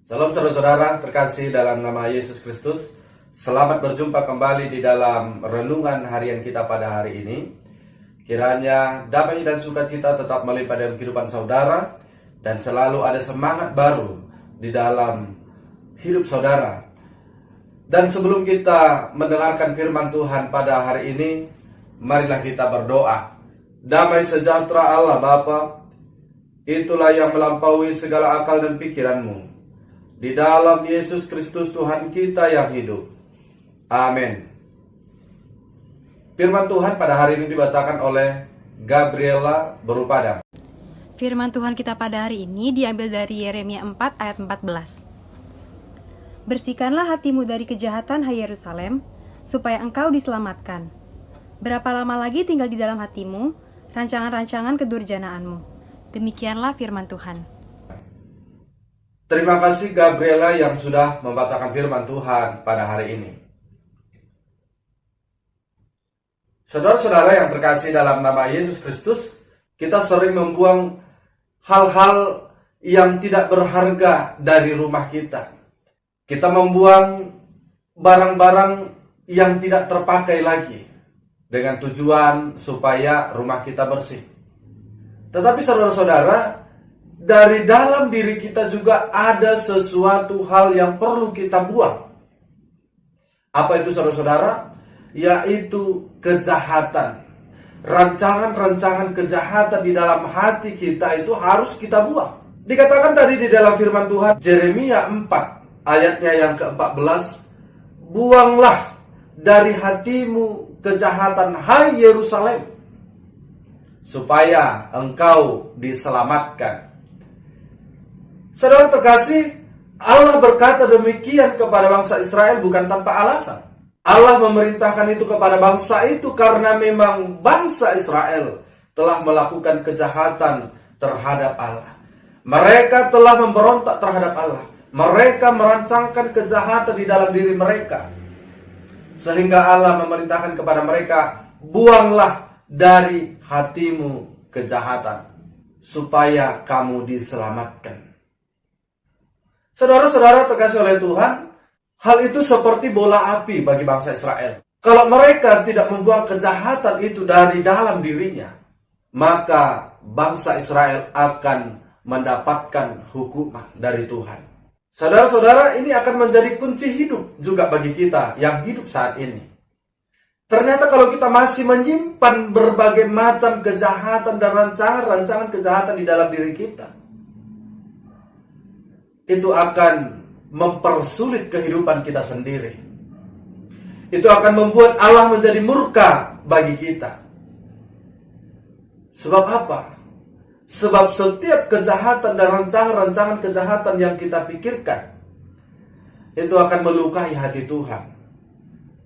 Salam saudara-saudara terkasih dalam nama Yesus Kristus. Selamat berjumpa kembali di dalam renungan harian kita pada hari ini. Kiranya damai dan sukacita tetap melimpah dalam kehidupan saudara, dan selalu ada semangat baru di dalam hidup saudara. Dan sebelum kita mendengarkan firman Tuhan pada hari ini, marilah kita berdoa. Damai sejahtera Allah Bapa, itulah yang melampaui segala akal dan pikiranmu. Di dalam Yesus Kristus Tuhan kita yang hidup. Amin. Firman Tuhan pada hari ini dibacakan oleh Gabriela Berupadang. Firman Tuhan kita pada hari ini diambil dari Yeremia 4 ayat 14. Bersihkanlah hatimu dari kejahatan, hai Yerusalem, supaya engkau diselamatkan. Berapa lama lagi tinggal di dalam hatimu rancangan-rancangan kedurjanaanmu? Demikianlah firman Tuhan. Terima kasih Gabriela yang sudah membacakan firman Tuhan pada hari ini. Saudara-saudara yang terkasih dalam nama Yesus Kristus, kita sering membuang hal-hal yang tidak berharga dari rumah kita. Kita membuang barang-barang yang tidak terpakai lagi dengan tujuan supaya rumah kita bersih. Tetapi saudara-saudara, dari dalam diri kita juga ada sesuatu hal yang perlu kita buang. Apa itu saudara-saudara? Yaitu kejahatan. Rancangan-rancangan kejahatan di dalam hati kita itu harus kita buang. Dikatakan tadi di dalam firman Tuhan, Yeremia 4 ayatnya yang ke-14, buanglah dari hatimu kejahatan, hai Yerusalem, supaya engkau diselamatkan. Saudara terkasih, Allah berkata demikian kepada bangsa Israel bukan tanpa alasan. Allah memerintahkan itu kepada bangsa itu karena memang bangsa Israel telah melakukan kejahatan terhadap Allah. Mereka telah memberontak terhadap Allah. Mereka merancangkan kejahatan di dalam diri mereka. Sehingga Allah memerintahkan kepada mereka, buanglah dari hatimu kejahatan, supaya kamu diselamatkan. Saudara-saudara terkasih oleh Tuhan, hal itu seperti bola api bagi bangsa Israel. Kalau mereka tidak membuang kejahatan itu dari dalam dirinya, maka bangsa Israel akan mendapatkan hukuman dari Tuhan. Saudara-saudara, ini akan menjadi kunci hidup juga bagi kita yang hidup saat ini. Ternyata kalau kita masih menyimpan berbagai macam kejahatan dan rancangan-rancangan kejahatan di dalam diri kita, itu akan mempersulit kehidupan kita sendiri. Itu akan membuat Allah menjadi murka bagi kita. Sebab apa? Sebab setiap kejahatan dan rancangan-rancangan kejahatan yang kita pikirkan, itu akan melukai hati Tuhan.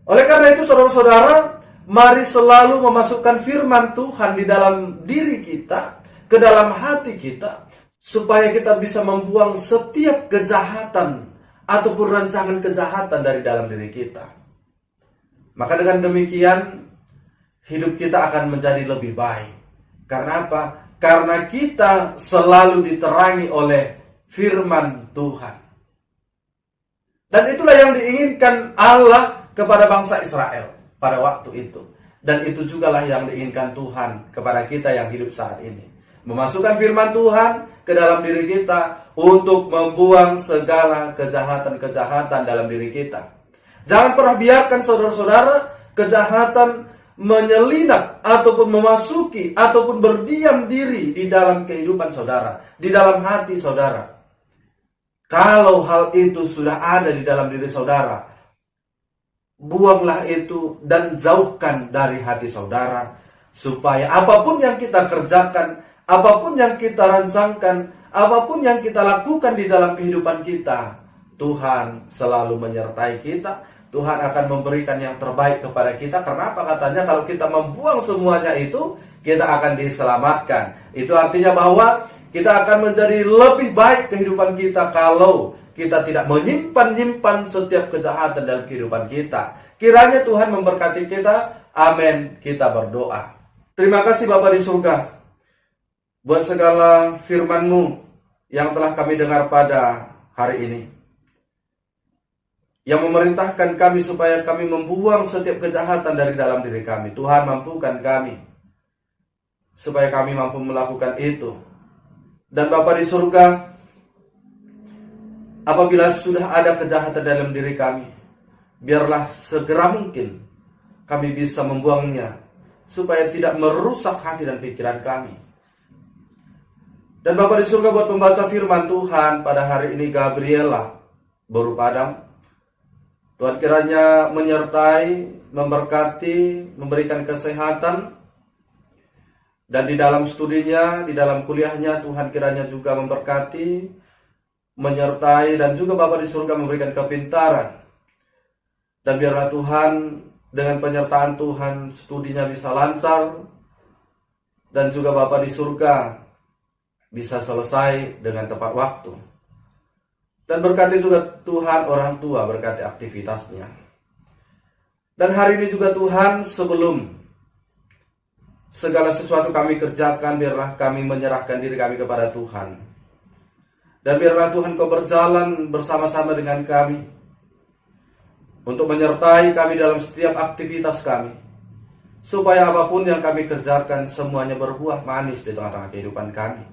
Oleh karena itu saudara-saudara, mari selalu memasukkan firman Tuhan di dalam diri kita, ke dalam hati kita, supaya kita bisa membuang setiap kejahatan ataupun rancangan kejahatan dari dalam diri kita. Maka dengan demikian, hidup kita akan menjadi lebih baik. Karena apa? Karena kita selalu diterangi oleh firman Tuhan. Dan itulah yang diinginkan Allah kepada bangsa Israel pada waktu itu. Dan itu jugalah yang diinginkan Tuhan kepada kita yang hidup saat ini. Memasukkan firman Tuhan ke dalam diri kita untuk membuang segala kejahatan-kejahatan dalam diri kita. Jangan pernah biarkan saudara-saudara kejahatan menyelinap ataupun memasuki ataupun berdiam diri di dalam kehidupan saudara, di dalam hati saudara. Kalau hal itu sudah ada di dalam diri saudara, buanglah itu dan jauhkan dari hati saudara, supaya apapun yang kita kerjakan, apapun yang kita rancangkan, apapun yang kita lakukan di dalam kehidupan kita, Tuhan selalu menyertai kita. Tuhan akan memberikan yang terbaik kepada kita. Kenapa? Katanya kalau kita membuang semuanya itu, kita akan diselamatkan. Itu artinya bahwa kita akan menjadi lebih baik kehidupan kita kalau kita tidak menyimpan setiap kejahatan dalam kehidupan kita. Kiranya Tuhan memberkati kita. Amin. Kita berdoa. Terima kasih Bapa di surga, buat segala firman-Mu yang telah kami dengar pada hari ini, yang memerintahkan kami supaya kami membuang setiap kejahatan dari dalam diri kami. Tuhan, mampukan kami supaya kami mampu melakukan itu. Dan Bapa di surga, apabila sudah ada kejahatan dalam diri kami, biarlah segera mungkin kami bisa membuangnya, supaya tidak merusak hati dan pikiran kami. Dan Bapa di surga, buat pembaca firman Tuhan pada hari ini, Gabriela Boru Padang, Tuhan kiranya menyertai, memberkati, memberikan kesehatan. Dan di dalam studinya, di dalam kuliahnya, Tuhan kiranya juga memberkati, menyertai, dan juga Bapa di surga memberikan kepintaran. Dan biarlah Tuhan, dengan penyertaan Tuhan, studinya bisa lancar. Dan juga Bapa di surga bisa selesai dengan tepat waktu. Dan berkati juga Tuhan orang tua, berkati aktivitasnya. Dan hari ini juga Tuhan, sebelum segala sesuatu kami kerjakan, biarlah kami menyerahkan diri kami kepada Tuhan. Dan biarlah Tuhan Kau berjalan bersama-sama dengan kami, untuk menyertai kami dalam setiap aktivitas kami, supaya apapun yang kami kerjakan semuanya berbuah manis di tengah-tengah kehidupan kami.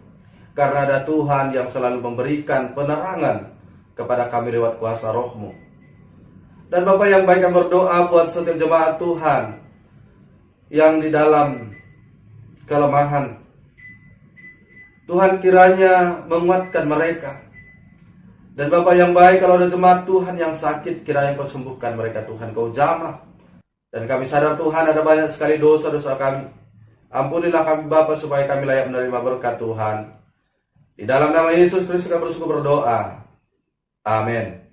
Karena ada Tuhan yang selalu memberikan penerangan kepada kami lewat kuasa Roh-Mu. Dan Bapa yang baik, kami berdoa buat setiap jemaat Tuhan yang di dalam kelemahan. Tuhan kiranya menguatkan mereka. Dan Bapa yang baik, kalau ada jemaat Tuhan yang sakit, kiranya Kau sembuhkan mereka Tuhan, Kau jamah. Dan kami sadar Tuhan, ada banyak sekali dosa-dosa kami. Ampunilah kami Bapa, supaya kami layak menerima berkat Tuhan. Di dalam nama Yesus Kristus kami bersyukur berdoa. Amin.